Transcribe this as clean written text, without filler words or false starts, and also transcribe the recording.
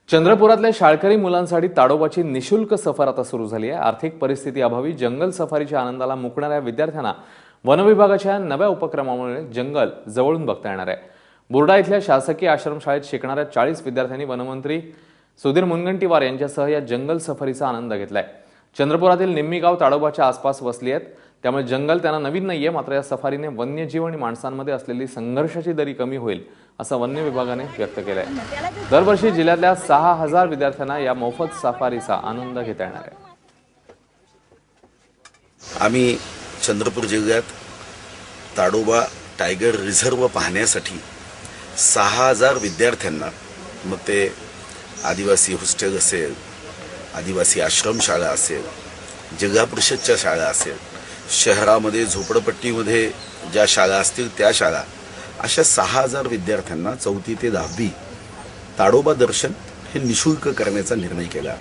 चंद्रपुरातल्या शाळकरी मुलांसाठी ताडोबाची निशुल्क सफर आता सुरू झाली आहे। आर्थिक परिस्थिती अभावी जंगल सफारीच्या आनंदाला मुकणाऱ्या विद्यार्थ्यांना वन विभागाच्या नव्या उपक्रमामुळे जंगल जवळून बघता येणार आहे। बुर्डा इथल्या शासकीय आश्रमशाळेत शिकणाऱ्या 40 विद्यार्थ्यांनी वनमंत्री सुधीर मुनगंटीवार यांच्यासह या जंगल सफारीचा आनंद घेतलाय। चंद्रपुरातील निम्मी गाव ताडोबाच्या आसपास वसली आहेत, त्यामुळे जंगल त्यांना नवीन नाहीये। मात्र या सफारीने वन्यजीव आणि माणसांमध्ये असलेली संघर्षाची दरी कमी होईल असं वन्य विभागाने व्यक्त केलंय। दरवर्षी जिल्ह्यातल्या 6000 विद्यार्थ्यांना या मोफत सफारीचा आनंद घेता येणार आहे। आम्ही चंद्रपूर जिल्ह्यात ताडोबा टायगर रिझर्व पाहण्यासाठी 6000 विद्यार्थ्यांना, मग ते आदिवासी हॉस्टेल असेल, आदिवासी आश्रमशाळा असेल, जिल्हा परिषदच्या शाळा असेल, शहरामध्ये झोपडपट्टीमध्ये ज्या शाळा असतील त्या शाळा, अशा 6000 विद्यार्थ्यांना 4थी ते 10वी ताडोबा दर्शन हे निशुल्क करण्याचा निर्णय केला।